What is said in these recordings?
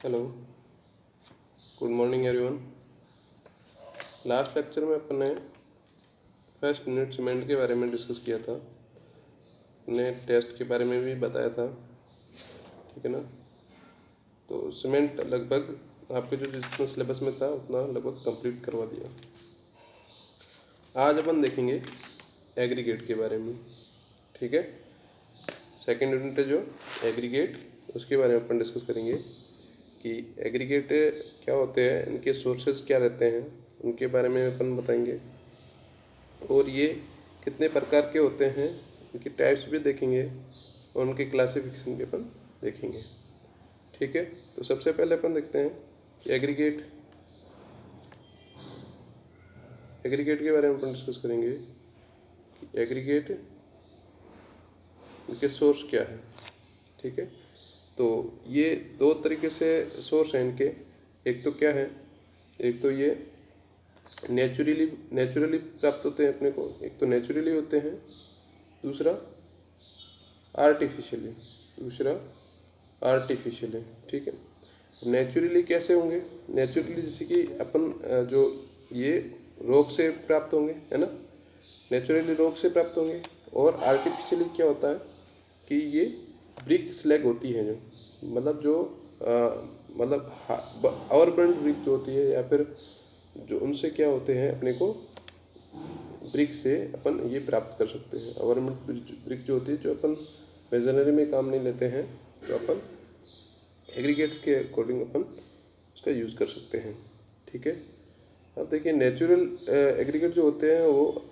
Hello, good morning everyone. Last lecture में अपन ने first unit cement के बारे में डिस्कस किया था। हमने टेस्ट के बारे में भी बताया था, ठीक है ना। तो सीमेंट लगभग आपके जो जितना सिलेबस में था उतना लगभग कंप्लीट करवा दिया। आज अपन देखेंगे एग्रीगेट के बारे में, ठीक है। सेकेंड यूनिट है जो एग्रीगेट, उसके बारे में अपन डिस्कस करेंगे कि एग्रीगेट क्या होते हैं, इनके सोर्सेज क्या रहते हैं, उनके बारे में अपन बताएंगे। और ये कितने प्रकार के होते हैं, उनकी टाइप्स भी देखेंगे और उनके क्लासिफिकेशन भी अपन देखेंगे, ठीक है। तो सबसे पहले अपन देखते हैं कि एग्रीगेट के बारे में अपन डिस्कस करेंगे कि एग्रीगेट उनके सोर्स क्या है, ठीक है। तो ये दो तरीके से सोर्स हैं इनके। एक तो क्या है, एक तो ये नेचुरली प्राप्त होते हैं अपने को, एक तो नेचुरली होते हैं, दूसरा आर्टिफिशियली, ठीक है। नेचुरली कैसे होंगे? नेचुरली जैसे कि अपन जो ये रोग से प्राप्त होंगे, है ना, नेचुरली रोग से प्राप्त होंगे। और आर्टिफिशियली क्या होता है कि ये ब्रिक स्लैग होती है, जो मतलब जो मतलब ओवरबर्न ब्रिक जो होती है, या फिर जो उनसे क्या होते हैं अपने को ब्रिक से अपन ये प्राप्त कर सकते हैं। ओवरबर्न ब्रिक जो होती है, जो अपन मेजनरी में काम नहीं लेते हैं, तो अपन एग्रीगेट्स के अकॉर्डिंग अपन उसका यूज़ कर सकते हैं, ठीक है। अब देखिए नेचुरल एग्रीगेट जो होते हैं वो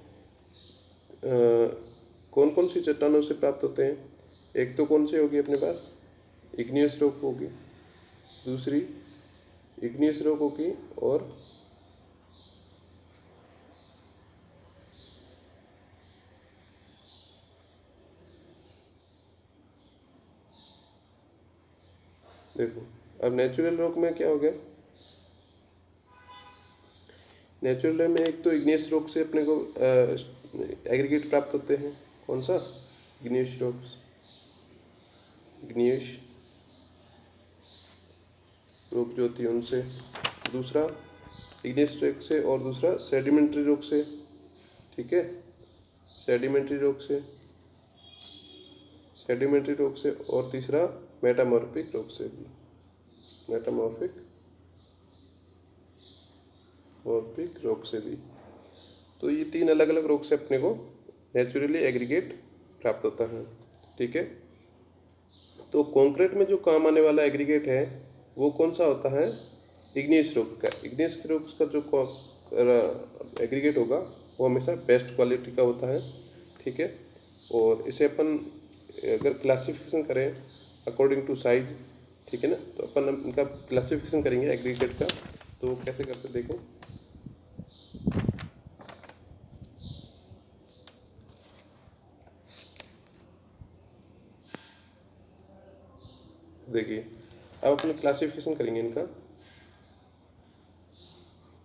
कौन कौन सी चट्टानों से प्राप्त होते हैं। एक तो कौन सी होगी अपने पास, इग्नियस रॉक होगी, दूसरी इग्नियस रॉक होगी, और देखो अब नेचुरल रॉक में क्या हो गया, नेचुरल में एक तो इग्नियस रॉक से अपने को एग्रीगेट प्राप्त होते हैं। कौन सा? इग्नियस रॉक जो होती है उनसे, दूसरा इग्नियस रॉक से, और दूसरा सेडिमेंट्री रॉक से, ठीक है। सेडिमेंट्री रॉक से, और तीसरा मेटामॉर्फिक रॉक से भी। तो ये तीन अलग अलग रॉक से अपने को नेचुरली एग्रीगेट प्राप्त होता है, ठीक है। तो कंक्रीट में जो काम आने वाला एग्रीगेट है वो कौन सा होता है? इग्नियस रॉक का जो एग्रीगेट होगा वो हमेशा बेस्ट क्वालिटी का होता है, ठीक है। और इसे अपन अगर क्लासिफिकेशन करें अकॉर्डिंग टू साइज, ठीक है ना, तो अपन इनका क्लासिफिकेशन करेंगे एग्रीगेट का। तो कैसे करते देखो, देखिए अब अपन क्लासिफिकेशन करेंगे इनका,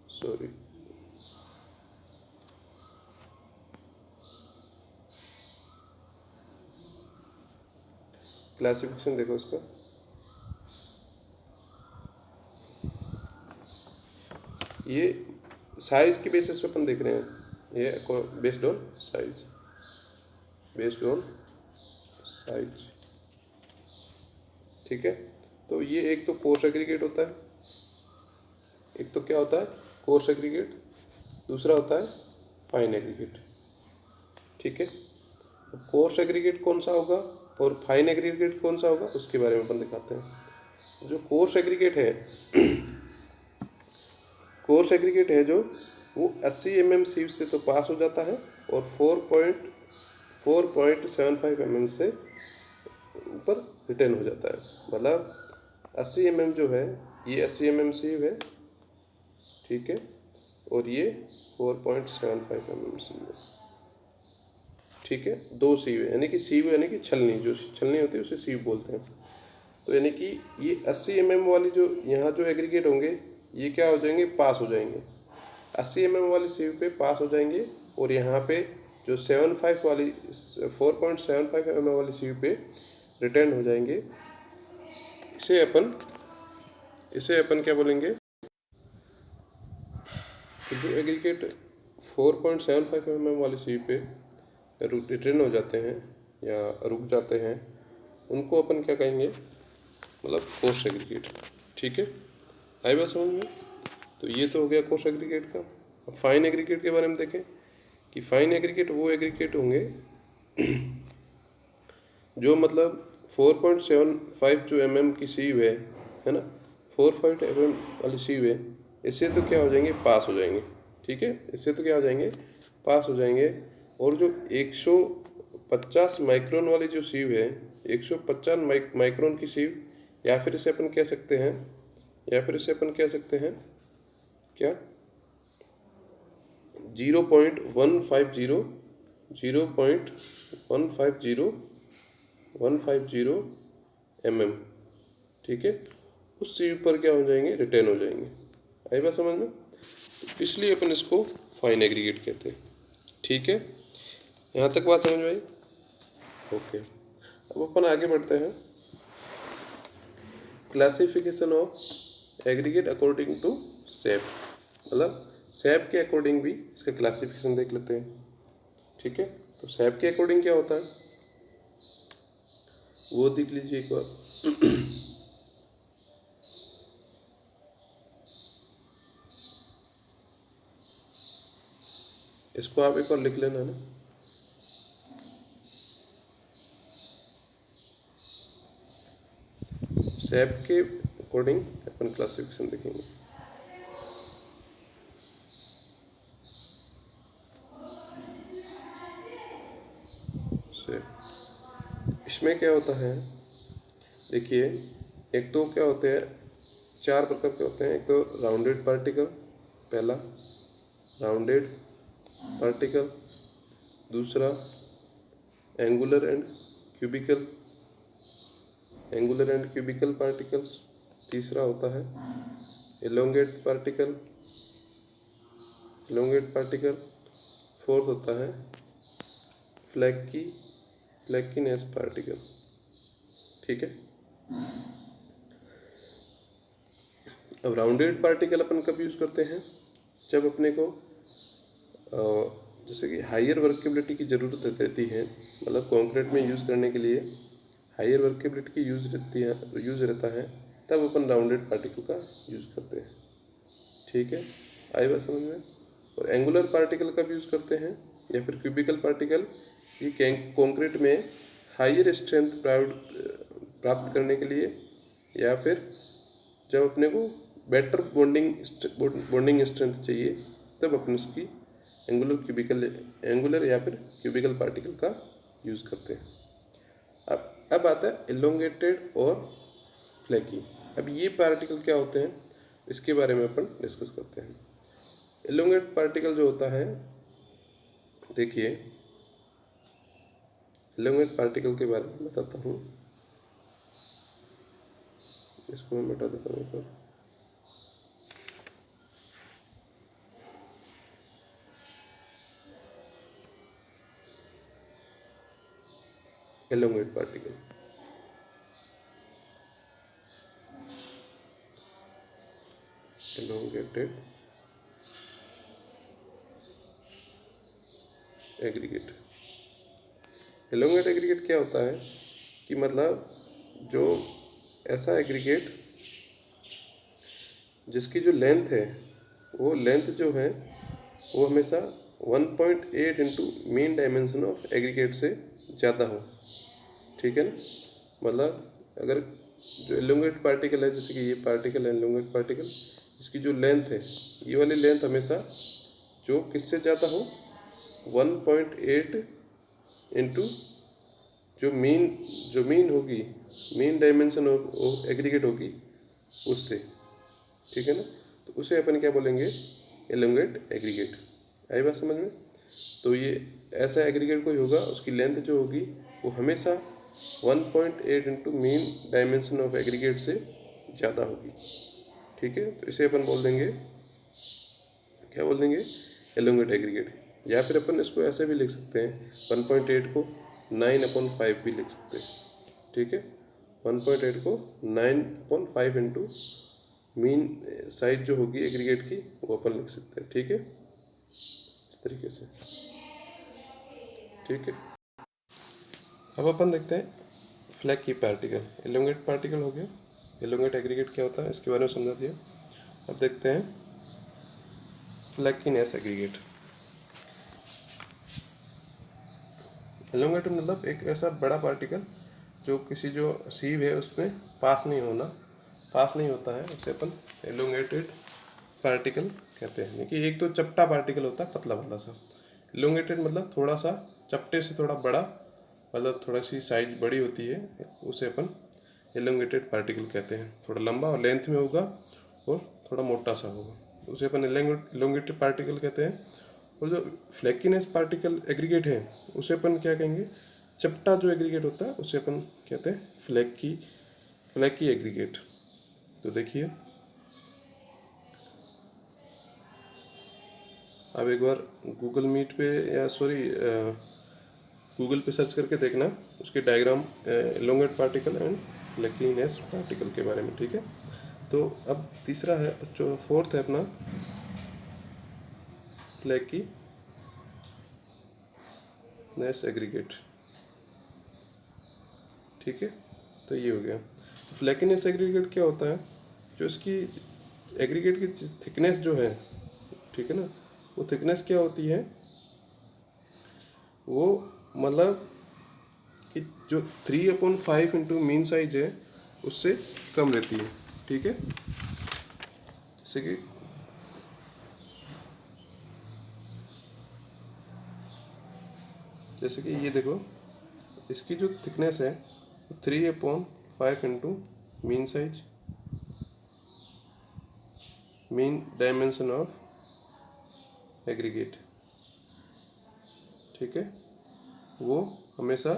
सॉरी क्लासिफिकेशन देखो इसका। ये साइज के बेसिस पे अपन देख रहे हैं, ये बेस्ड ऑन साइज, ठीक है। तो ये एक तो कोर्स एग्रीगेट होता है, एक तो क्या होता है कोर्स एग्रीगेट, दूसरा होता है फाइन एग्रीगेट, ठीक है। कोर्स एग्रीगेट कौन सा होगा और फाइन एग्रीगेट कौन सा होगा उसके बारे में अपन दिखाते हैं। जो कोर्स एग्रीगेट है जो वो 80 mm सीव से तो पास हो जाता है, और 4.75 mm से ऊपर रिटर्न हो जाता है। मतलब 80 mm जो है ये 80 mm सीव है, ठीक है, और ये 4.75 mm सीव है, ठीक है। दो सीव है, यानी कि सीव यानी कि छलनी, जो छलनी होती है उसे सीव बोलते हैं। तो यानी कि ये 80 mm वाली जो यहाँ जो एग्रीगेट होंगे ये क्या हो जाएंगे, पास हो जाएंगे, 80 mm वाली सीव पे पास हो जाएंगे। और यहाँ पे जो 4.75 mm वाली सीव पे रिटर्न हो जाएंगे। इसे अपन इसे अपन क्या बोलेंगे, तो जो एग्रीगेट 4.75 mm वाली सीवी पे रिटर्न हो जाते हैं या रुक जाते हैं, उनको अपन क्या कहेंगे, मतलब कोस्ट एग्रीगेट। ठीक है, आई बात समझ में। तो ये तो हो गया कोस्ट एग्रीगेट का। अब फाइन एग्रीगेट के बारे में देखें कि फाइन एग्रीगेट वो एग्रीगेट होंगे जो मतलब 4.75 जो mm की सीव है ना, 45 mm वाली सीव है, इससे तो क्या हो जाएंगे, पास हो जाएंगे। ठीक है, इससे तो क्या हो जाएंगे, पास हो जाएंगे। और जो 150 माइक्रोन वाली जो सीव है, 150 माइक्रोन की सीव, या फिर इसे अपन कह सकते हैं, क्या, 0.150 mm। ठीक है, उस सीव पर क्या हो जाएंगे, रिटर्न हो जाएंगे। आई बात समझ में। तो इसलिए अपन इसको फाइन एग्रीगेट कहते हैं। ठीक है, यहाँ तक बात समझ में आई। ओके, अब अपन आगे बढ़ते हैं। Classification of aggregate according to shape, मतलब शेप के अकॉर्डिंग भी इसका क्लासिफिकेशन देख लेते हैं। ठीक है, तो शेप के अकॉर्डिंग क्या होता है वो देख लीजिए एक बार। इसको आप एक बार लिख लेना ना। शेप के अकॉर्डिंग अपन क्लासिफिकेशन देखेंगे। शेप, इसमें क्या होता है, देखिए, एक तो क्या होते हैं, 4 प्रकार के होते हैं। एक तो राउंडेड पार्टिकल, पहला राउंडेड पार्टिकल, दूसरा एंगुलर एंड क्यूबिकल पार्टिकल्स, तीसरा होता है एलोंगेट पार्टिकल, फोर्थ होता है फ्लैकीनेस पार्टिकल। ठीक है, अब राउंडेड पार्टिकल अपन कब यूज़ करते हैं, जब अपने को जैसे कि हायर वर्केबिलिटी की ज़रूरत रहती है, मतलब कंक्रीट में यूज़ करने के लिए हायर वर्केबिलिटी की यूज़ रहता है, तब अपन राउंडेड पार्टिकल का यूज़ करते हैं। ठीक है, आई बात समझ में। और एंगुलर पार्टिकल कब यूज़ करते हैं, या फिर क्यूबिकल पार्टिकल, ये कंक्रीट में हायर स्ट्रेंथ प्राप्त करने के लिए, या फिर जब अपने को बेटर बॉन्डिंग स्ट्रेंथ चाहिए, तब अपन उसकी एंगुलर या फिर क्यूबिकल पार्टिकल का यूज़ करते हैं। अब आता है एलोंगेटेड और फ्लैकी। अब ये पार्टिकल क्या होते हैं, इसके बारे में अपन डिस्कस करते हैं। एलोंगेट पार्टिकल जो होता है, देखिए, एलोंगेट पार्टिकल के बारे में बताता हूँ। इसको मैं बता देता हूँ एक बार। Elongate particle, elongated aggregate. Elongate aggregate क्या होता है कि मतलब जो ऐसा एग्रीगेट जिसकी जो लेंथ है, वो लेंथ जो है वो हमेशा 1.8 into mean dimension of aggregate से ज़्यादा हो। ठीक है ना, मतलब अगर जो एलोंगेट पार्टिकल है, जैसे कि ये पार्टिकल है एलोंगेट पार्टिकल, इसकी जो लेंथ है, ये वाली लेंथ हमेशा जो किससे ज़्यादा हो, 1.8 इंटू जो मीन होगी, मीन डायमेंशन एग्रीगेट होगी उससे। ठीक है ना, तो उसे अपन क्या बोलेंगे, एलोंगेट एग्रीगेट। आई बात समझ में। तो ये ऐसा एग्रीगेट कोई होगा, उसकी लेंथ जो होगी वो हमेशा 1.8 into mean dimension of aggregate से ज़्यादा होगी। ठीक है, तो इसे अपन बोल देंगे, क्या बोल देंगे, एलोंगेट एग्रीगेट। या फिर अपन इसको ऐसे भी लिख सकते हैं, 1.8 को 9/5 भी लिख सकते हैं। ठीक है, 1.8 को 9/5 इंटू मीन साइज जो होगी एग्रीगेट की वो अपन लिख सकते हैं। ठीक है, इस तरीके से। ठीक है, अब अपन देखते हैं फ्लैग की पार्टिकल। एलोंगेट पार्टिकल हो गया, एलोंगेट एग्रीगेट क्या होता है इसके बारे में समझा दिया। अब देखते हैं फ्लैकीनेस एग्रीगेट। एलोंगेट मतलब एक ऐसा बड़ा पार्टिकल जो किसी जो सीव है उसमें पास नहीं होता है, उसे अपन एलोंगेटेड पार्टिकल कहते हैं। देखिए, एक तो चपटा पार्टिकल होता है पतला वाला सा। एलोंगेटेड मतलब थोड़ा सा चपटे से थोड़ा बड़ा, मतलब थोड़ा सी साइज बड़ी होती है, उसे अपन एलोंगेटेड पार्टिकल कहते हैं। थोड़ा लंबा और लेंथ में होगा और थोड़ा मोटा सा होगा, उसे अपन एलोंगेटेड पार्टिकल कहते हैं। और जो फ्लैकीनेस पार्टिकल एग्रीगेट है उसे अपन क्या कहेंगे, चपटा जो एग्रीगेट होता है उसे अपन कहते हैं फ्लैकी एग्रीगेट। तो देखिए, अब एक बार गूगल मीट पे या गूगल पे सर्च करके देखना उसके diagram elongate particle and flakiness particle के बारे में। ठीक है, तो अब तीसरा है, जो फोर्थ है अपना फ्लैकीनेस एग्रीगेट। ठीक है, तो ये हो गया। फ्लैकीनेस एग्रीगेट क्या होता है, जो इसकी एग्रीगेट की थिकनेस जो है, ठीक है ना, वो थिकनेस क्या होती है, वो मतलब कि जो 3/5 इंटू मीन साइज है उससे कम रहती है। ठीक है, जैसे कि ये देखो, इसकी जो थिकनेस है 3/5 into mean size, mean dimension of aggregate. ठीक है, वो हमेशा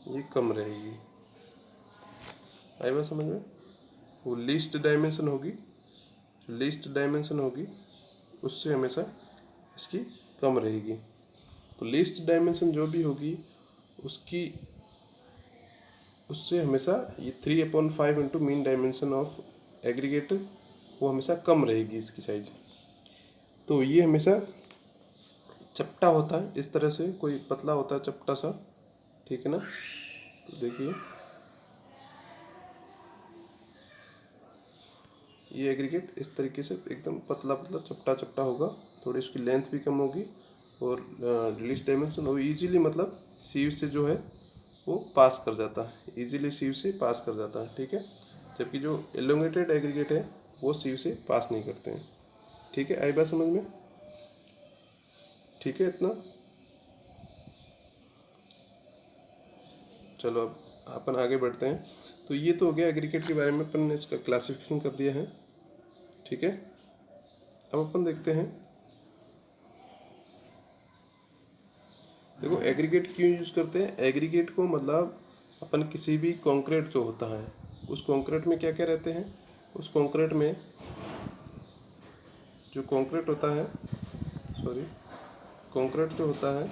ये कम रहेगी। आई बात समझ में? वो लीस्ट डायमेंशन होगी, जो लीस्ट डायमेंशन होगी उससे हमेशा इसकी कम रहेगी। तो लीस्ट डायमेंशन जो भी होगी उसकी उससे हमेशा ये 3/5 into mean dimension of aggregate वो हमेशा कम रहेगी इसकी साइज। तो ये हमेशा चपटा होता है इस तरह से, कोई पतला होता है चपटा सा। ठीक है ना, तो देखिए ये एग्रीगेट इस तरीके से एकदम पतला पतला चपटा चपटा होगा, थोड़ी इसकी लेंथ भी कम होगी और रिलीज डायमेंशन वो इजीली मतलब सीव से जो है वो पास कर जाता है, इजीली सीव से पास कर जाता है। ठीक है, जबकि जो एलोंगेटेड एग्रीगेट है वो सीव से पास नहीं करते हैं। ठीक है, आई बात समझ में? ठीक है, इतना। चलो अब अपन आगे बढ़ते हैं। तो ये तो हो गया एग्रीगेट के बारे में, अपन ने इसका क्लासिफिकेशन कर दिया है। ठीक है, अब अपन देखते हैं, देखो एग्रीगेट क्यों यूज़ करते हैं। एग्रीगेट को मतलब अपन किसी भी कंक्रीट जो होता है उस कंक्रीट में क्या क्या रहते हैं, उस कंक्रीट में जो कंक्रीट होता है, सॉरी, कंक्रीट जो होता है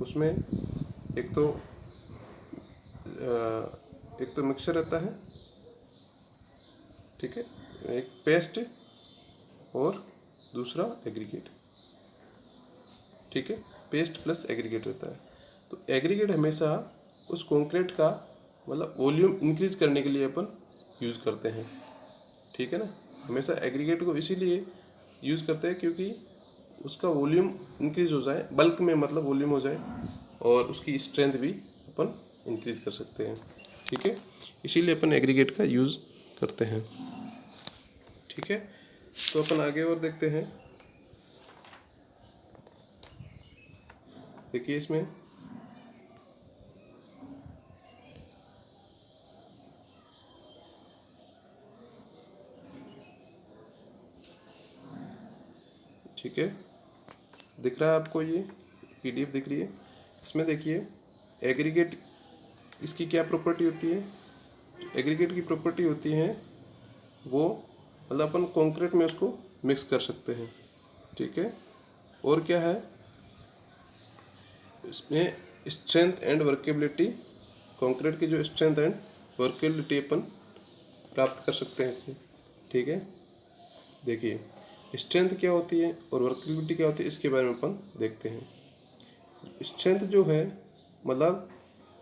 उसमें एक तो मिक्सचर रहता है, ठीक है, एक पेस्ट और दूसरा एग्रीगेट। ठीक है, पेस्ट प्लस एग्रीगेट रहता है। तो एग्रीगेट हमेशा उस कंक्रीट का मतलब वॉल्यूम इंक्रीज करने के लिए अपन यूज़ करते हैं। ठीक है ना, हमेशा एग्रीगेट को इसीलिए यूज़ करते हैं क्योंकि उसका वॉल्यूम इंक्रीज हो जाए, बल्क में मतलब वॉल्यूम हो जाए और उसकी स्ट्रेंथ भी अपन इंक्रीज कर सकते हैं। ठीक है, इसीलिए अपन एग्रीगेट का यूज़ करते हैं। ठीक है, तो अपन आगे और देखते हैं। देखिए इसमें ठीक है, दिख रहा है आपको, ये पीडीएफ दिख रही है। इसमें देखिए एग्रीगेट, इसकी क्या प्रॉपर्टी होती है। एग्रीगेट की प्रॉपर्टी होती है वो मतलब अपन कंक्रीट में उसको मिक्स कर सकते हैं। ठीक है, और क्या है इसमें, स्ट्रेंथ एंड वर्केबिलिटी, कंक्रीट की जो स्ट्रेंथ एंड वर्केबिलिटी अपन प्राप्त कर सकते हैं इससे। ठीक है। देखिए स्ट्रेंथ क्या होती है और वर्केबिलिटी क्या होती है, इसके बारे में अपन देखते हैं। स्ट्रेंथ जो है मतलब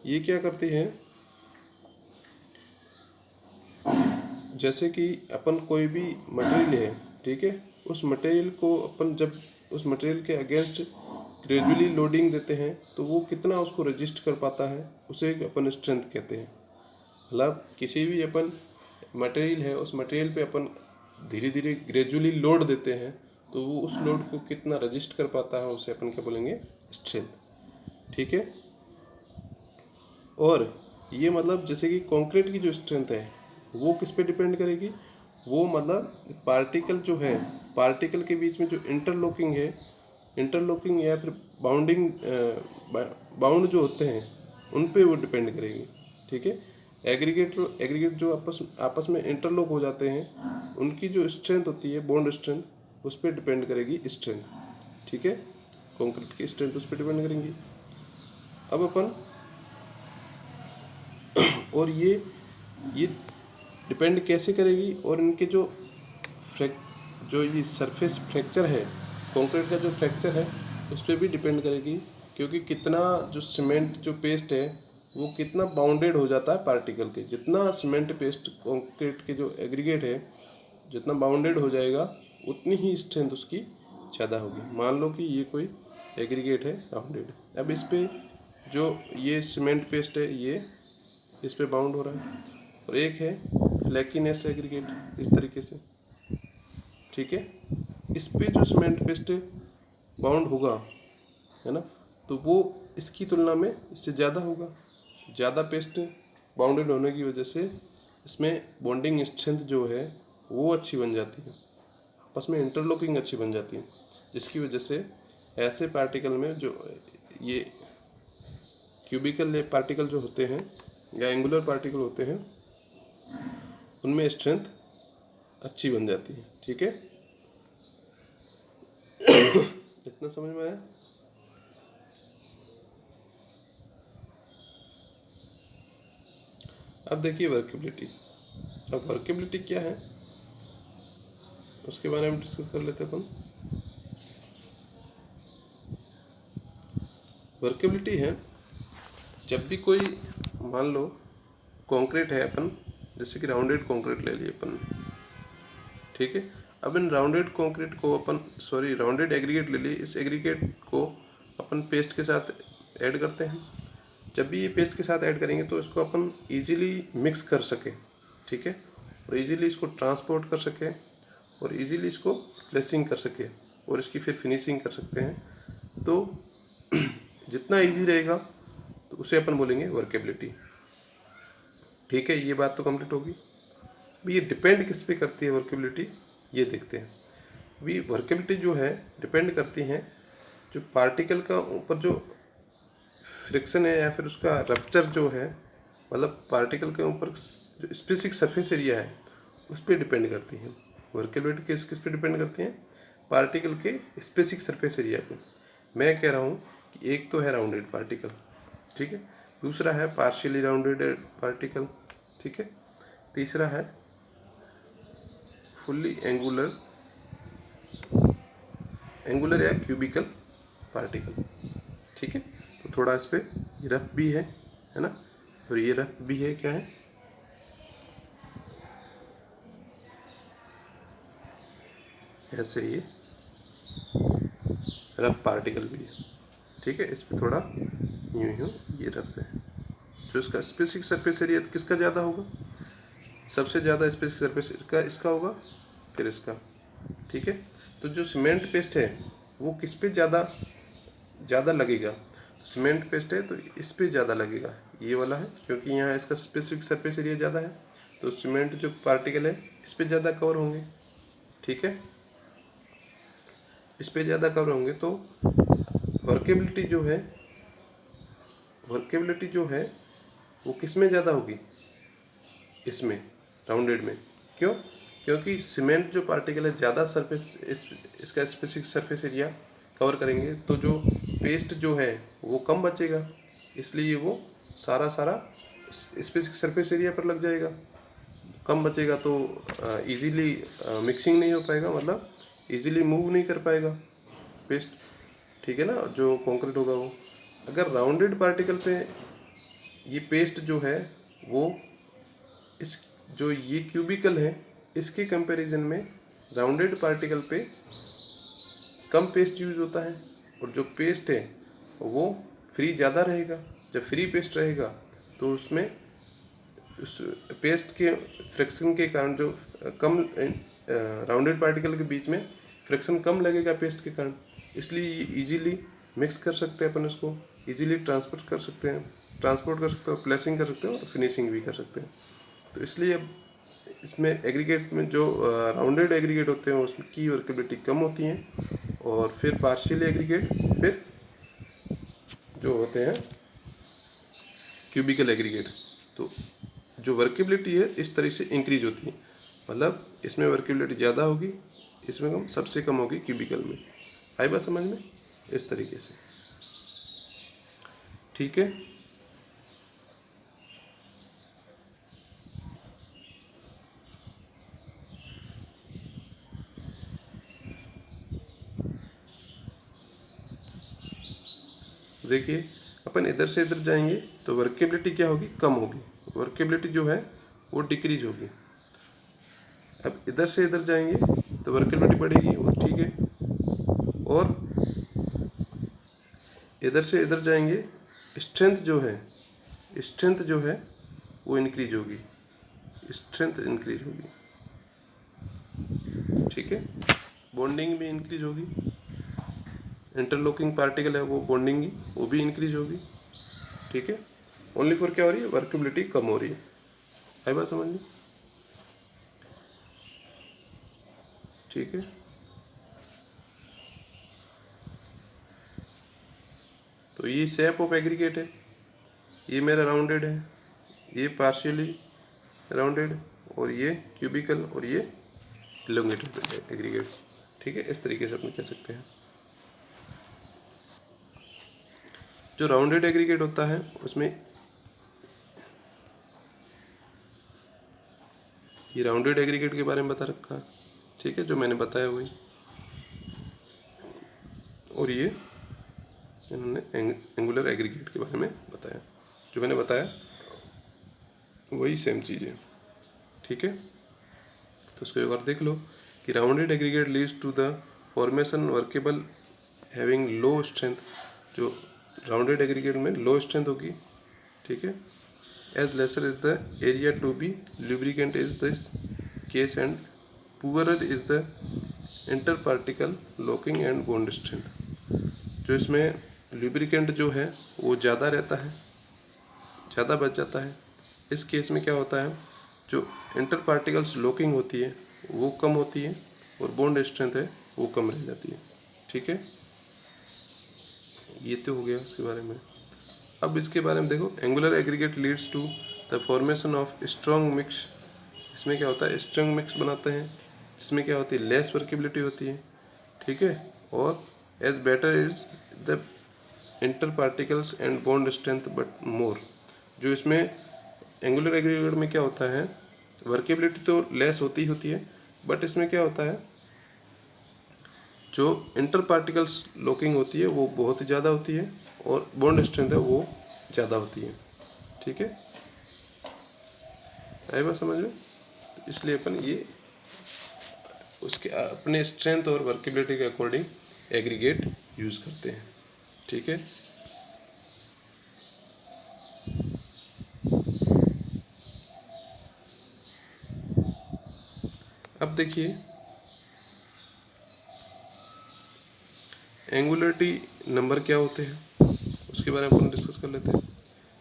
ये क्या करती है, जैसे कि अपन कोई भी मटेरियल है, ठीक है, उस मटेरियल को अपन जब उस मटेरियल के अगेंस्ट ग्रेजुअली लोडिंग देते हैं तो वो कितना उसको रजिस्ट कर पाता है, उसे अपन स्ट्रेंथ कहते हैं। मतलब किसी भी अपन मटेरियल है, उस मटेरियल पे अपन धीरे धीरे ग्रेजुअली लोड देते हैं तो वो उस लोड को कितना रजिस्ट कर पाता है, उसे अपन क्या बोलेंगे, स्ट्रेंथ। ठीक है। और ये मतलब जैसे कि कंक्रीट की जो स्ट्रेंथ है वो किस पे डिपेंड करेगी, वो मतलब पार्टिकल जो है, पार्टिकल के बीच में जो इंटरलॉकिंग है, इंटरलॉकिंग या फिर बाउंड जो होते हैं उन पे वो डिपेंड करेगी। ठीक है। एग्रीगेट जो आपस में इंटरलॉक हो जाते हैं उनकी जो स्ट्रेंथ होती है, बॉन्ड स्ट्रेंथ, उस पर डिपेंड करेगी स्ट्रेंथ। ठीक है। कंक्रीट की स्ट्रेंथ उस पर डिपेंड करेंगी। अब अपन और ये डिपेंड कैसे करेगी, और इनके जो ये सरफेस फ्रैक्चर है, कंक्रीट का जो फ्रैक्चर है उस पर भी डिपेंड करेगी, क्योंकि कितना जो सीमेंट जो पेस्ट है वो कितना बाउंडेड हो जाता है पार्टिकल के। जितना सीमेंट पेस्ट कंक्रीट के जो एग्रीगेट है जितना बाउंडेड हो जाएगा उतनी ही स्ट्रेंथ उसकी ज़्यादा होगी। मान लो कि ये कोई एग्रीगेट है बाउंडेड, अब इस पे जो ये सीमेंट पेस्ट है ये इस पे बाउंड हो रहा है, और एक है फ्लैकीनेस एग्रीगेट इस तरीके से। ठीक है। इस पे जो सीमेंट पेस्ट बाउंड होगा, है ना, तो वो इसकी तुलना में इससे ज़्यादा होगा। ज़्यादा पेस्ट बाउंडेड होने की वजह से इसमें बॉन्डिंग स्ट्रेंथ जो है वो अच्छी बन जाती है, आपस में इंटरलॉकिंग अच्छी बन जाती है, जिसकी वजह से ऐसे पार्टिकल में जो ये क्यूबिकल पार्टिकल जो होते हैं या एंगुलर पार्टिकल होते हैं उनमें स्ट्रेंथ अच्छी बन जाती है। ठीक है। इतना समझ में आया। अब देखिए वर्केबिलिटी। अब वर्केबिलिटी क्या है उसके बारे में डिस्कस कर लेते हैं अपन। वर्केबिलिटी है जब भी कोई, मान लो कंक्रीट है, अपन जैसे कि राउंडेड कंक्रीट ले लिए अपन। ठीक है। अब इन राउंडेड कंक्रीट को अपन राउंडेड एग्रीगेट ले लिए, इस एग्रीगेट को अपन पेस्ट के साथ ऐड करते हैं। जब भी ये पेस्ट के साथ ऐड करेंगे तो इसको अपन इजीली मिक्स कर सके। ठीक है। और इजीली इसको ट्रांसपोर्ट कर सके और इजीली इसको प्लेसिंग कर सके और इसकी फिर फिनिशिंग कर सकते हैं। तो जितना इजी रहेगा तो उसे अपन बोलेंगे वर्केबिलिटी। ठीक है। ये बात तो कंप्लीट होगी। अभी ये डिपेंड किस पे करती है वर्केबिलिटी, ये देखते हैं। अभी वर्केबिलिटी जो है डिपेंड करती हैं जो पार्टिकल का ऊपर जो फ्रिक्शन है या फिर उसका रप्चर जो है, मतलब पार्टिकल के ऊपर जो स्पेसिफिक सरफेस एरिया है उस पर डिपेंड करती हैं। वर्केबिलिटी किस पे डिपेंड करती हैं, पार्टिकल के स्पेसिफिक सरफेस एरिया पे। मैं कह रहा हूँ कि एक तो है राउंडेड पार्टिकल, ठीक है, दूसरा है पार्शियली राउंडेड पार्टिकल, ठीक है, तीसरा है फुल्ली एंगुलर या क्यूबिकल पार्टिकल। ठीक है। तो थोड़ा इस पर रफ भी है ना, और ये रफ भी है, क्या है, ऐसे ये रफ पार्टिकल भी है। ठीक है। इस पर थोड़ा यूं ये रफ है। जो इसका स्पेसिफिक सरफेस एरिया किसका ज़्यादा होगा, सबसे ज़्यादा स्पेसिफिक सरफेस इसका होगा, फिर इसका। ठीक है। तो जो सीमेंट पेस्ट है वो किस पे ज़्यादा लगेगा, सीमेंट पेस्ट है तो इस पे ज़्यादा लगेगा, ये वाला है, क्योंकि यहाँ इसका स्पेसिफिक सरफेस एरिया ज़्यादा है तो सीमेंट जो पार्टिकल है इस पे ज़्यादा कवर होंगे। ठीक है। इस पे ज़्यादा कवर होंगे तो वर्केबिलिटी जो है वो किस में ज़्यादा होगी, इसमें राउंडेड में। क्यों? क्योंकि सीमेंट जो पार्टिकल है ज़्यादा इसका स्पेसिफिक सरफेस एरिया कवर करेंगे तो जो पेस्ट जो है वो कम बचेगा, इसलिए वो सारा स्पेसिफिक सरफेस एरिया पर लग जाएगा, कम बचेगा तो इजीली मिक्सिंग नहीं हो पाएगा, मतलब इजीली मूव नहीं कर पाएगा पेस्ट, ठीक है ना, जो कंक्रीट होगा वो। अगर राउंडेड पार्टिकल पे ये पेस्ट जो है वो इस जो ये क्यूबिकल है इसके कंपैरिजन में राउंडेड पार्टिकल पे कम पेस्ट यूज होता है, और जो पेस्ट है वो फ्री ज़्यादा रहेगा। जब फ्री पेस्ट रहेगा तो उसमें उस पेस्ट के फ्रिक्शन के कारण जो कम राउंडेड पार्टिकल के बीच में फ्रिक्शन कम लगेगा पेस्ट के कारण, इसलिए ये इजीली मिक्स कर सकते हैं अपन, इसको इजीली ट्रांसपोर्ट कर सकते हैं और प्लेसिंग कर सकते हैं और फिनिशिंग भी कर सकते हैं। तो इसलिए अब इसमें एग्रीगेट में जो राउंडेड एग्रीगेट होते हैं उसमें की वर्केबिलिटी कम होती है, और फिर पार्शियली एग्रीगेट, फिर जो होते हैं क्यूबिकल एग्रीगेट, तो जो वर्केबिलिटी है इस तरह से इंक्रीज होती है। मतलब इसमें वर्केबिलिटी ज़्यादा होगी, इसमें कम, सबसे कम होगी क्यूबिकल में। आई बात समझ में? इस तरीके से, ठीक है। देखिए अपन इधर से इधर जाएंगे तो वर्केबिलिटी क्या होगी? कम होगी। वर्केबिलिटी जो है वो डिक्रीज होगी। अब इधर से इधर जाएंगे तो वर्केबिलिटी बढ़ेगी, वो ठीक है। और इधर से इधर जाएंगे, स्ट्रेंथ जो है वो इंक्रीज होगी, स्ट्रेंथ इंक्रीज होगी, ठीक है। बॉन्डिंग भी इंक्रीज होगी, इंटरलॉकिंग पार्टिकल है वो बॉन्डिंग की वो भी इंक्रीज होगी, ठीक है। ओनली फॉर क्या हो रही है? वर्केबिलिटी कम हो रही है। आई बात समझ ली? ठीक है। तो ये शेप ऑफ एग्रीगेट है, ये मेरा राउंडेड है, ये पार्शियली राउंडेड, और ये क्यूबिकल, और ये इलोंगेटेड एग्रीगेट, ठीक है। इस तरीके से अपन कह सकते हैं। जो राउंडेड एग्रीगेट होता है उसमें ये राउंडेड एग्रीगेट के बारे में बता रखा है, ठीक है, जो मैंने बताया वही। और ये इन्होंने एंगुलर एग्रीगेट के बारे में बताया, जो मैंने बताया वही सेम चीज़ है, ठीक है। तो उसको एक बार देख लो कि rounded aggregate leads to the formation workable having low strength. जो राउंडेड एग्रीगेट में लो स्ट्रेंथ होगी, ठीक है। As lesser is the area to be lubricant is this case, and poorer is the inter particle locking and bond strength. जो इसमें lubricant जो है वो ज़्यादा रहता है, ज़्यादा बच जाता है। इस केस में क्या होता है, जो इंटर पार्टिकल्स लॉकिंग होती है वो कम होती है, और बॉन्ड स्ट्रेंथ है वो कम रह जाती है, ठीक है। ये तो हो गया उसके बारे में। अब इसके बारे में देखो, angular aggregate leads to the formation of strong mix. इसमें क्या होता है? स्ट्रॉन्ग मिक्स बनाते हैं, जिसमें क्या होती है? लेस वर्केबिलिटी होती है, ठीक है। और as better is the inter particles and bond strength but more. जो इसमें एंगुलर एग्रीगेट में क्या होता है, वर्केबिलिटी तो लेस होती है, बट इसमें क्या होता है, जो इंटर पार्टिकल्स लॉकिंग होती है वो बहुत ही ज़्यादा होती है, और बॉन्ड स्ट्रेंथ है वो ज़्यादा होती है, ठीक है। आई बात समझ में? इसलिए अपन ये उसके अपने स्ट्रेंथ और वर्केबिलिटी के अकॉर्डिंग एग्रीगेट यूज़ करते हैं, ठीक है। अब देखिए एंगुलरिटी नंबर क्या होते हैं, उसके बारे में अपन डिस्कस कर लेते हैं।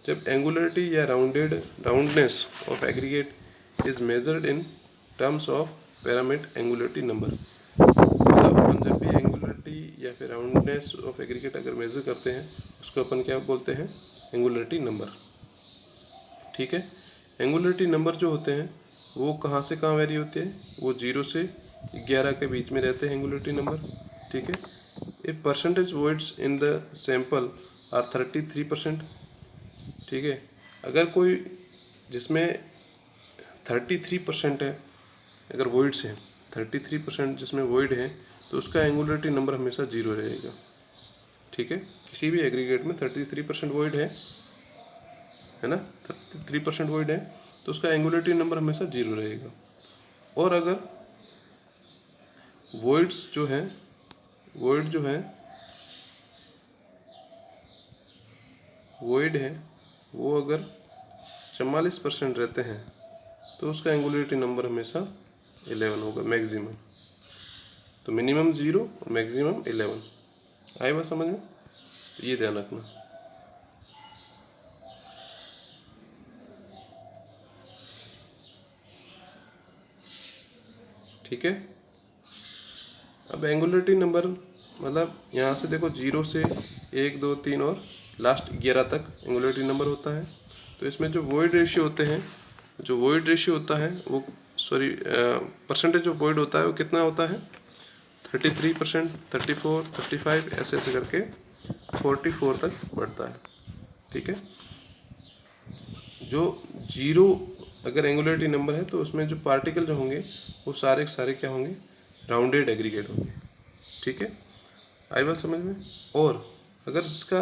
जब एंगुलरिटी या roundness of aggregate is measured in terms of parameter angularity number. मतलब अपन जब भी एंगुलरिटी या फिर राउंडनेस ऑफ एग्रीगेट अगर मेजर करते हैं उसको अपन क्या बोलते हैं? एंगुलरिटी नंबर, ठीक है। एंगुलरिटी नंबर जो होते हैं वो कहाँ से कहाँ वेरी होते हैं? वो 0 से 11 के बीच में रहते हैं एंगुलरिटी नंबर, ठीक है। If percentage voids in the sample are 33%, ठीक है। अगर कोई जिसमें 33% है, अगर वॉइड्स है 33% जिसमें वॉइड है, तो उसका एंगुलरिटी नंबर हमेशा 0 रहेगा। ठीक है, किसी भी एग्रीगेट में 33% वॉइड है ना, 33% वॉइड है, तो उसका एंगुलरिटी नंबर हमेशा 0 रहेगा। और अगर वॉइड जो है वो अगर 44% रहते हैं, तो उसका एंगुलरिटी नंबर हमेशा 11 होगा मैक्सिमम। तो मिनिमम 0 और मैक्सिमम 11। आए बात समझ में? तो ये ध्यान रखना। ठीक है, अब एंगुलरिटी नंबर मतलब यहाँ से देखो 0 से 1 2 3 और लास्ट 11 तक एंगुलरिटी नंबर होता है। तो इसमें जो वॉइड रेशियो होते हैं, जो वॉइड रेशियो होता है वो परसेंटेज ऑफ वॉइड होता है वो कितना होता है, 33%, 34, 35 ऐसे ऐसे करके 44 तक बढ़ता है। ठीक है, जो 0 अगर एंगुलरिटी नंबर है तो उसमें जो पार्टिकल जो होंगे वो सारे के सारे क्या होंगे, राउंडेड एग्रीगेट होंगे। ठीक है, आई बात समझ में? और अगर जिसका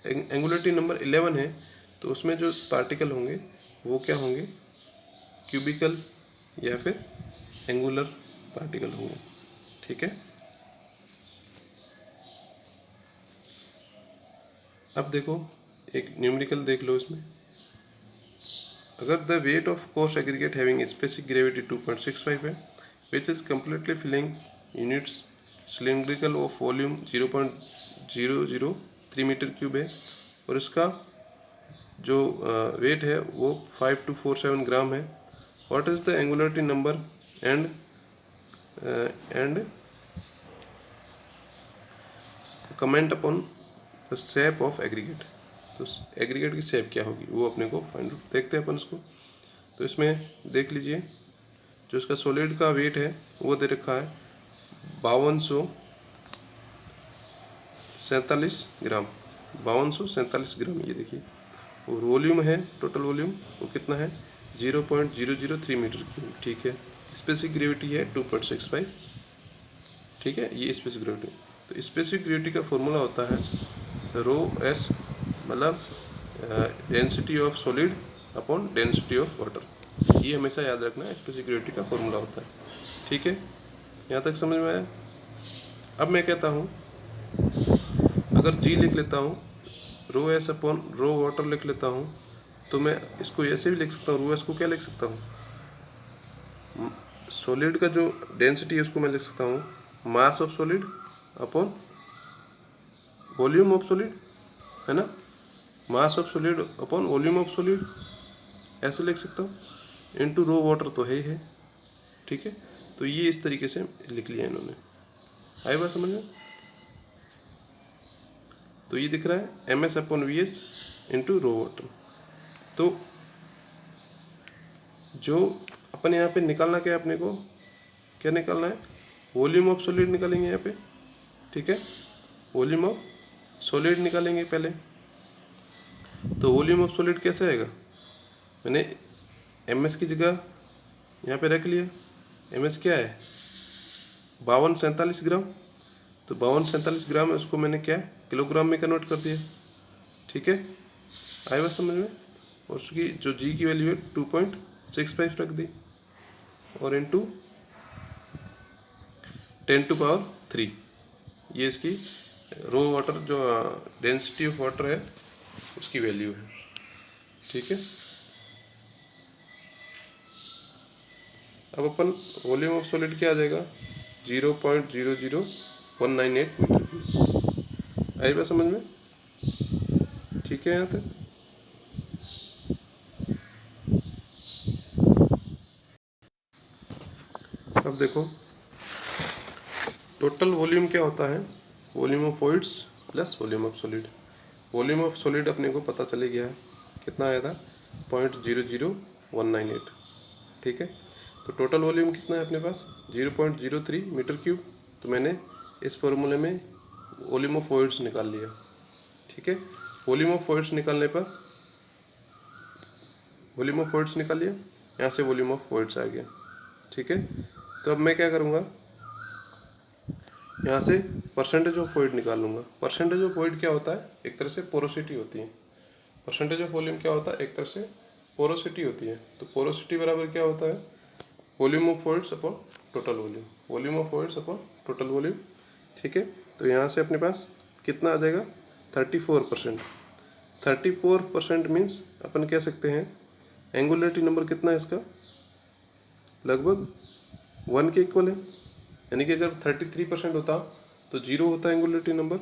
एंगुलरिटी नंबर 11 है, तो उसमें जो पार्टिकल होंगे वो क्या होंगे, क्यूबिकल या फिर एंगुलर पार्टिकल होंगे। ठीक है, अब देखो एक न्यूमेरिकल देख लो इसमें। अगर the weight of coarse aggregate having specific gravity 2.65 है, which is completely filling units cylindrical of volume 0.003 metre cube है, और इसका जो वेट है वो 5247 ग्राम है। What is the angularity number and comment upon the shape of aggregate. तो aggregate की शेप क्या होगी वो अपने को फाइंड आउट देखते हैं अपन इसको। तो इसमें देख लीजिए, जो इसका सॉलिड का वेट है वो दे रखा है 5247 ग्राम, 5247 ग्राम, ये देखिए। और वॉल्यूम है, टोटल वॉल्यूम वो कितना है, 0.003 मीटर क्यूब। ठीक है, स्पेसिफिक ग्रेविटी है 2.65। ठीक है, ये स्पेसिफिक ग्रेविटी। तो स्पेसिफिक ग्रेविटी का फॉर्मूला होता है रो एस, मतलब density of solid upon density of water. ये हमेशा याद रखना, स्पेसिफिक ग्रेविटी का फॉर्मूला होता है। ठीक है, यहाँ तक समझ में आया? अब मैं कहता हूँ, अगर जी लिख लेता हूँ, rho S upon rho water लिख लेता हूँ, तो मैं इसको ऐसे भी लिख सकता हूँ। रो एस को क्या लिख सकता हूँ, सॉलिड का जो डेंसिटी है उसको मैं लिख सकता हूँ mass of solid upon volume of solid, है ना, mass of solid upon volume of solid, ऐसे लिख सकता हूँ। इनटू रो वाटर तो है ही है। ठीक है, तो ये इस तरीके से लिख लिया इन्होंने। आई बात समझ में? तो ये दिख रहा है M S upon V S into rho water. तो जो अपन यहाँ पे निकालना क्या है, अपने को क्या निकालना है, वॉल्यूम ऑफ सॉलिड निकालेंगे यहाँ पे। ठीक है, वॉल्यूम ऑफ सॉलिड निकालेंगे पहले। तो वॉल्यूम ऑफ सॉलिड कैसे आएगा, मैंने एम एस की जगह यहाँ पे रख लिया। एम एस क्या है, 5247 ग्राम। तो 5247 ग्राम है, उसको मैंने क्या किलोग्राम में कन्वर्ट कर दिया। ठीक है, आया बात समझ में? और उसकी जो जी की वैल्यू है 2.65 रख दी, और इनटू 10⁻³ ये इसकी रो वाटर जो डेंसिटी ऑफ वाटर है उसकी वैल्यू है। ठीक है, अब अपन वॉल्यूम ऑफ सॉलिड क्या आ जाएगा, 0.00198 मीटर क्यूब। आई बात समझ में? ठीक है, यहाँ तक। अब देखो टोटल वॉल्यूम क्या होता है, volume of fluids plus volume of solid. Volume of solid अपने को पता चले गया है, कितना आया था, 0.00198। ठीक है, तो टोटल वॉल्यूम कितना है अपने पास, 0.03 मीटर क्यूब। तो मैंने इस फॉर्मूले में वॉल्यूम ऑफ फ्लूइड्स निकाल लिया। ठीक है, वॉल्यूम ऑफ फ्लूइड्स निकालने पर वॉल्यूम ऑफ फ्लूइड्स निकाल लिया, यहाँ से वॉल्यूम ऑफ फ्लूइड्स आ गया। ठीक है, तो अब मैं क्या करूँगा, यहाँ से परसेंटेज ऑफ फ्लूइड निकाल लूँगा। परसेंटेज ऑफ फ्लूइड क्या होता है, एक तरह से पोरोसिटी होती है। परसेंटेज ऑफ वॉल्यूम क्या होता है, एक तरह से पोरोसिटी होती है। तो पोरोसिटी बराबर क्या होता है, volume of fluids upon total volume, volume of fluids upon total volume. ठीक है, तो यहाँ से अपने पास कितना आ जाएगा, 34%। 34% मीन्स अपन कह सकते हैं एंगुलरिटी नंबर कितना है इसका, लगभग 1 के इक्वल है। यानी कि अगर 33% होता तो 0 होता एंगुलरिटी नंबर,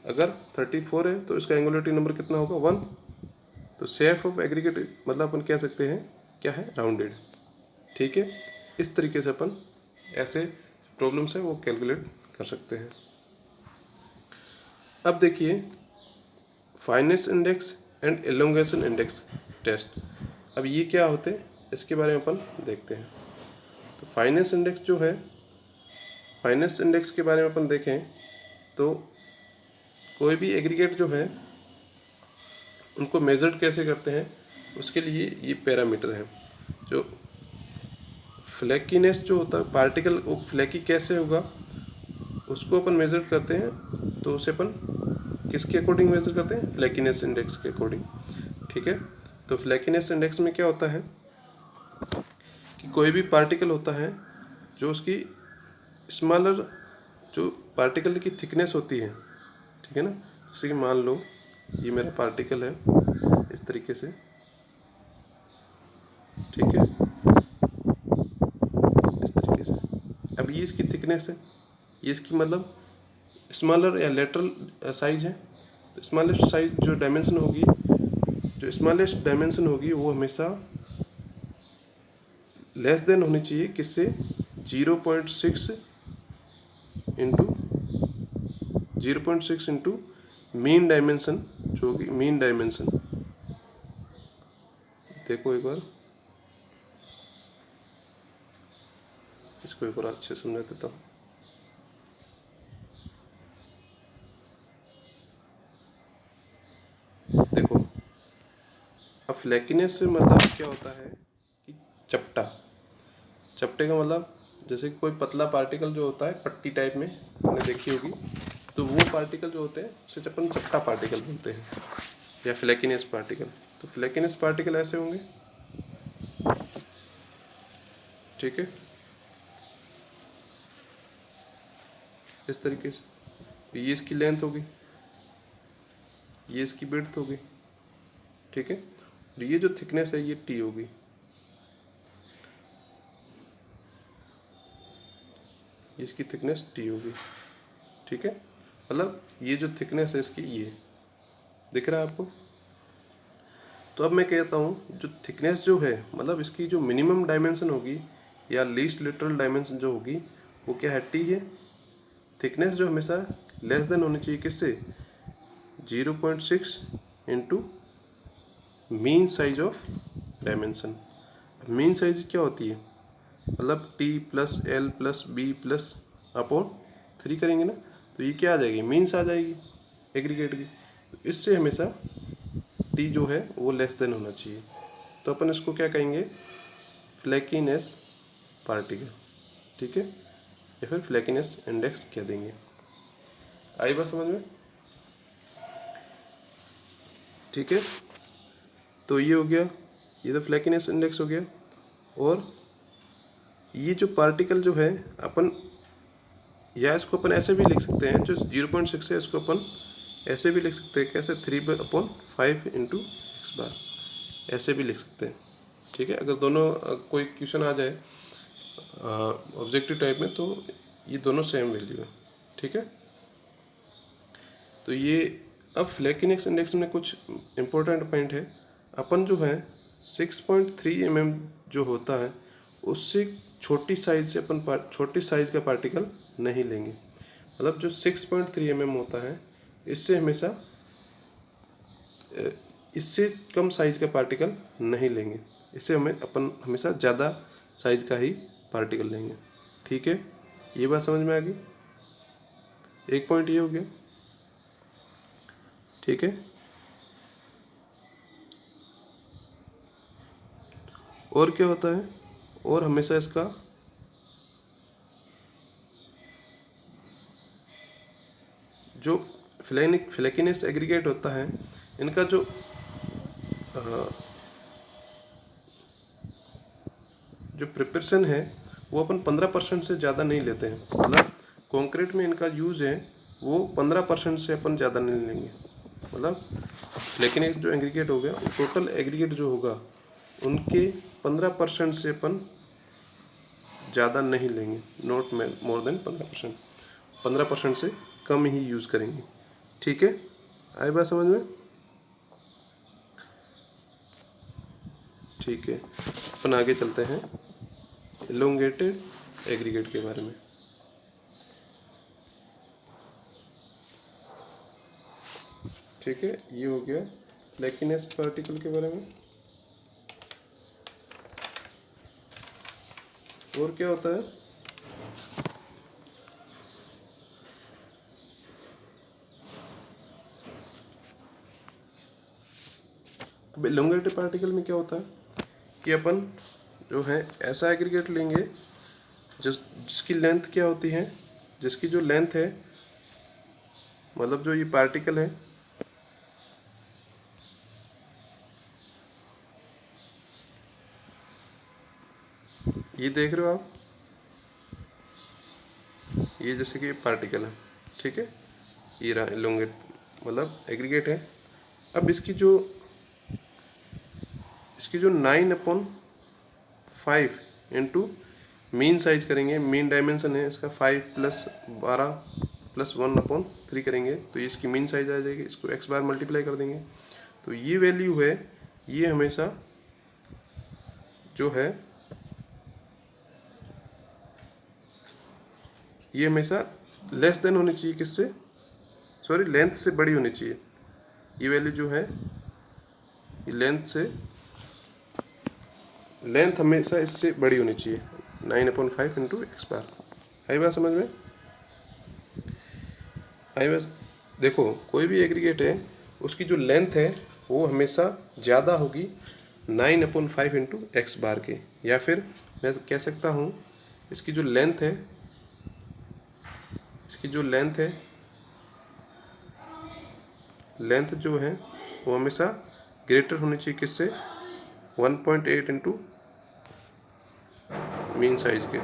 अगर 34 है तो इसका एंगुलरिटी नंबर कितना होगा, 1। तो शेप ऑफ एग्रीगेट मतलब अपन कह सकते हैं क्या है, राउंडेड। ठीक है, इस तरीके से अपन ऐसे प्रॉब्लम्स है वो कैलकुलेट कर सकते हैं। अब देखिए fineness index and elongation index test, अब ये क्या होते हैं इसके बारे में अपन देखते हैं। तो फाइनेस इंडेक्स जो है, फाइनेस इंडेक्स के बारे में अपन देखें तो कोई भी एग्रीगेट जो है उनको मेजर्ड कैसे करते हैं, उसके लिए ये पैरामीटर है। जो फ्लैकीनेस जो होता है पार्टिकल, वो फ्लैकी कैसे होगा उसको अपन मेजर करते हैं। तो उसे अपन किसके अकॉर्डिंग मेजर करते हैं, फ्लैकीनेस इंडेक्स के अकॉर्डिंग। ठीक है, तो फ्लैकीनेस इंडेक्स में क्या होता है कि कोई भी पार्टिकल होता है जो उसकी स्मॉलर जो पार्टिकल की थिकनेस होती है, ठीक है ना, जैसे कि मान लो ये मेरा पार्टिकल है इस तरीके से, ठीक है, इस तरीके से। अब ये इसकी थिकनेस है, ये इसकी मतलब स्मॉलर या लेटरल साइज है। तो स्मॉलेस्ट साइज जो डायमेंशन होगी, जो स्मॉलेस्ट डायमेंशन होगी वो हमेशा लेस देन होनी चाहिए किससे, 0.6 इंटू 0.6 इंटू मीन डायमेंशन, जो होगी मीन डायमेंशन। देखो एक बार इसको एक बार अच्छे से समझा देता हूँ। देखो अब फ्लैकीनेस से मतलब क्या होता है कि चपटा, चपटे का मतलब जैसे कोई पतला पार्टिकल जो होता है पट्टी टाइप में आपने देखी होगी, तो वो पार्टिकल जो होते हैं उसे अपन चपटा पार्टिकल बोलते हैं या फ्लैकीनेस पार्टिकल। तो फ्लैकीनेस पार्टिकल ऐसे होंगे, ठीक है, इस तरीके से। ये इसकी लेंथ होगी, ये इसकी विड्थ होगी, ठीक है, और ये जो थिकनेस है ये टी होगी। इसकी थिकनेस टी होगी, ठीक है, मतलब ये जो थिकनेस है इसकी ये दिख रहा है आपको। तो अब मैं कहता हूँ जो थिकनेस जो है मतलब इसकी जो मिनिमम डायमेंशन होगी या लीस्ट लिटरल डायमेंशन जो होगी वो क्या है, टी है। थिकनेस जो हमेशा लेस देन होनी चाहिए किससे, 0.6 into mean size of dimension. Mean size क्या होती है, मतलब T plus L plus B plus upon 3 करेंगे ना, तो ये क्या आ जाएगी, मीन्स आ जाएगी एग्रीगेट की। तो इससे हमेशा टी जो है वो लेस देन होना चाहिए। तो अपन इसको क्या कहेंगे, फ्लैकीनेस पार्टिकल, ठीक है, या फिर फ्लैकीनेस इंडेक्स कह देंगे। आई बात समझ में, ठीक है। तो ये हो गया, ये तो फ्लैकीनेस इंडेक्स हो गया। और ये जो पार्टिकल जो है अपन, या इसको अपन ऐसे भी लिख सकते हैं, जो 0.6 है इसको अपन ऐसे भी लिख सकते हैं, कैसे 3/5 इंटू एक्स बार, ऐसे भी लिख सकते हैं, ठीक है। अगर दोनों कोई क्वेश्चन आ जाए ऑब्जेक्टिव टाइप में तो ये दोनों सेम वैल्यू है, ठीक है। तो ये अब फ्लैकीनेस इंडेक्स में कुछ इम्पोर्टेंट पॉइंट है। अपन जो है 6.3 mm जो होता है उससे छोटी साइज से अपन छोटी साइज का पार्टिकल नहीं लेंगे। मतलब जो 6.3 mm होता है इससे हमेशा इससे कम साइज का पार्टिकल नहीं लेंगे, इससे हमें अपन हमेशा ज़्यादा साइज का ही पार्टिकल लेंगे, ठीक है। ये बात समझ में आ गई, एक पॉइंट ये हो गया, ठीक है। और क्या होता है, और हमेशा इसका जो फ्लेकिनेस एग्रीगेट होता है, इनका जो प्रिपरेशन है वो अपन 15% से ज़्यादा नहीं लेते हैं। मतलब कंक्रीट में इनका यूज़ है वो 15% से अपन ज़्यादा नहीं लेंगे। मतलब फ्लेकिनेस जो एग्रीगेट हो गया, टोटल एग्रीगेट जो होगा उनके 15% से अपन ज़्यादा नहीं लेंगे, नॉट मोर देन 15%। 15% से कम ही यूज़ करेंगे। ठीक है, आई बात समझ में? ठीक है, अपन आगे चलते हैं एलोंगेटेड एग्रीगेट के बारे में। ठीक है, ये हो गया फ्लेकिनेस पार्टिकल के बारे में। और क्या होता है, अब एलोंगेटेड पार्टिकल में क्या होता है कि अपन जो है ऐसा एग्रीगेट लेंगे जिसकी लेंथ क्या होती है, जिसकी जो लेंथ है, मतलब जो ये पार्टिकल है ये देख रहे हो आप, ये जैसे कि पार्टिकल है, ठीक है, ये रहा एलोंगेट मतलब एग्रीगेट है। अब इसकी जो 9/5 इंटू मीन साइज करेंगे, मीन डायमेंशन है इसका 5 + 12 + 1/3 करेंगे तो इसकी मीन साइज आ जाएगी। इसको x बार मल्टीप्लाई कर देंगे तो ये वैल्यू है, ये हमेशा जो है ये हमेशा लेस देन होनी चाहिए, किससे, सॉरी लेंथ से बड़ी होनी चाहिए। ये वैल्यू जो है ये लेंथ हमेशा इससे बड़ी होनी चाहिए, 9/5 इंटू x बार। आई बात समझ में? आई बात। देखो कोई भी एग्रीगेट है उसकी जो लेंथ है वो हमेशा ज़्यादा होगी 9/5 इंटू x बार के, या फिर मैं कह सकता हूँ इसकी जो लेंथ है, लेंथ जो है वो हमेशा ग्रेटर होनी चाहिए किससे, 1.8 इंटू मीन साइज के।